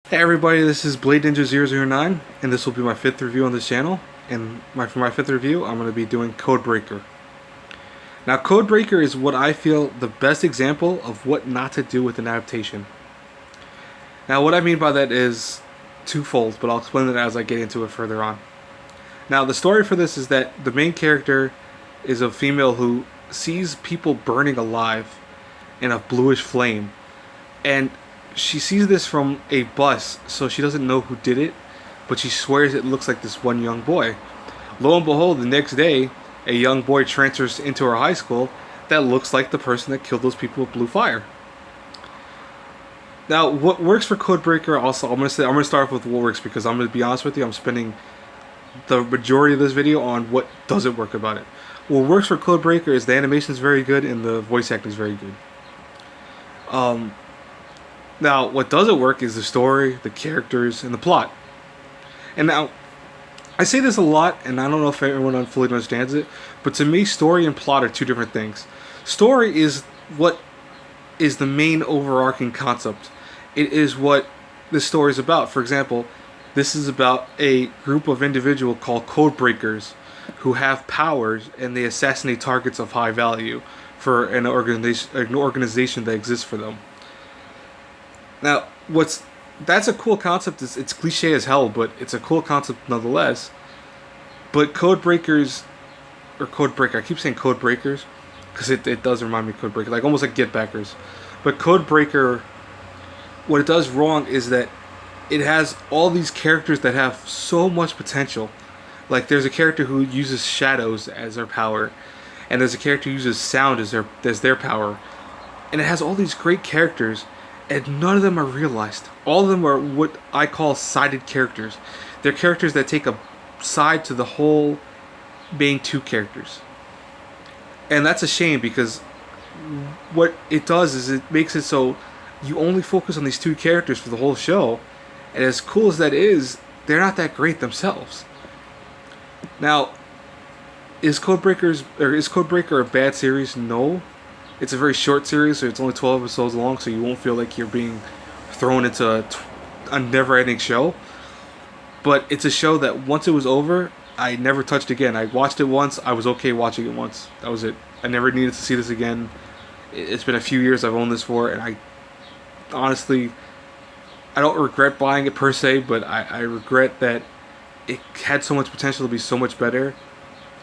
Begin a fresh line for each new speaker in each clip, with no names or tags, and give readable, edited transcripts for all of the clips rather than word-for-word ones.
Hey everybody, this is Blade Ninja 009, and this will be my 5th review on this channel. And for my 5th review, I'm going to be doing Codebreaker. Now, Codebreaker is what I feel the best example of what not to do with an adaptation. Now, what I mean by that is twofold, but I'll explain it as I get into it further on. Now, the story for this is that the main character is a female who sees people burning alive in a bluish flame, and she sees this from a bus, so she doesn't know who did it, but she swears it looks like this one young boy. Lo and behold, the next day, a young boy transfers into her high school that looks like the person that killed those people with blue fire. Now, what works for Codebreaker, also, I'm gonna start off with what works, because I'm gonna be honest with you, I'm spending the majority of this video on what doesn't work about it. What works for Codebreaker is the animation is very good and the voice acting is very good. Now, what doesn't work is the story, the characters, and the plot. And now, I say this a lot, and I don't know if everyone fully understands it, but to me, story and plot are two different things. Story is what is the main overarching concept. It is what the story is about. For example, this is about a group of individuals called Codebreakers who have powers, and they assassinate targets of high value for an organization that exists for them. Now, that's a cool concept. It's cliche as hell, but it's a cool concept nonetheless. But Codebreakers, or Codebreaker, I keep saying Codebreakers because it does remind me of Codebreaker, like almost like Get Backers. But Codebreaker, what it does wrong is that it has all these characters that have so much potential. Like, there's a character who uses shadows as their power, and there's a character who uses sound as their power, and it has all these great characters. And none of them are realized. All of them are what I call sided characters. They're characters that take a side to the whole main two characters. And that's a shame, because what it does is it makes it so you only focus on these two characters for the whole show. And as cool as that is, they're not that great themselves. Now, is Codebreaker a bad series? No. It's a very short series, so it's only 12 episodes long, so you won't feel like you're being thrown into a never-ending show. But it's a show that once it was over, I never touched again. I watched it once, I was okay watching it once. That was it. I never needed to see this again. It's been a few years I've owned this for, and I honestly, I don't regret buying it per se, but I regret that it had so much potential to be so much better,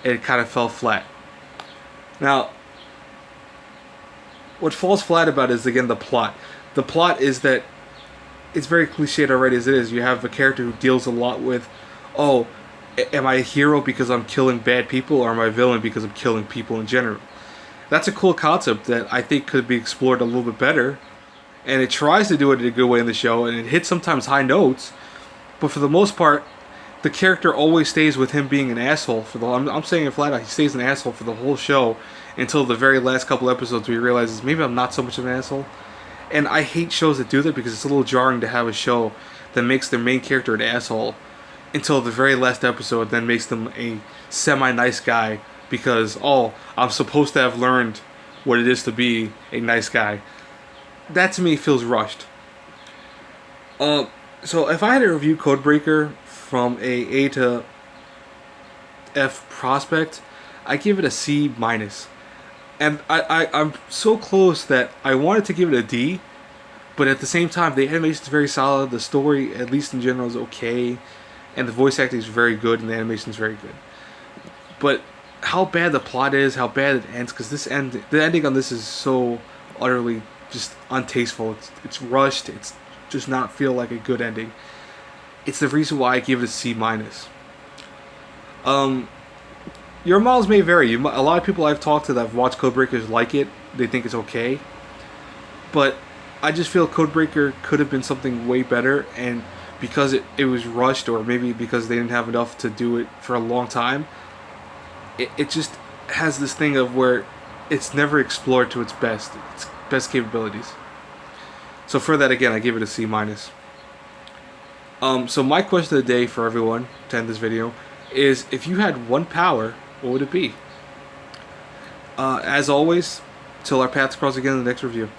and it kind of fell flat. Now, what falls flat about it is, again, the plot. The plot is that it's very cliched already as it is. You have a character who deals a lot with, oh, am I a hero because I'm killing bad people, or am I a villain because I'm killing people in general? That's a cool concept that I think could be explored a little bit better. And it tries to do it in a good way in the show, and it hits sometimes high notes. But for the most part, the character always stays with him being an asshole. I'm saying it flat out, he stays an asshole for the whole show, until the very last couple episodes where he realizes maybe I'm not so much of an asshole. And I hate shows that do that, because it's a little jarring to have a show that makes their main character an asshole until the very last episode, then makes them a semi-nice guy because, oh, I'm supposed to have learned what it is to be a nice guy. That to me feels rushed. So if I had to review Codebreaker from a to F prospect, I give it a C minus. And I'm so close that I wanted to give it a D, but at the same time, the animation is very solid, the story, at least in general, is okay, and the voice acting is very good, and the animation is very good. But how bad the plot is, how bad it ends, because the ending on this is so utterly just untasteful. It's rushed. It's just not feel like a good ending. It's the reason why I give it a C minus. Your miles may vary. A lot of people I've talked to that have watched Codebreakers like it. They think it's okay. But I just feel Codebreaker could have been something way better, and because it was rushed, or maybe because they didn't have enough to do it for a long time, it just has this thing of where it's never explored to its best capabilities. So for that, again, I give it a C minus. So my question of the day for everyone to end this video is, if you had one power, what would it be? As always, till our paths cross again in the next review.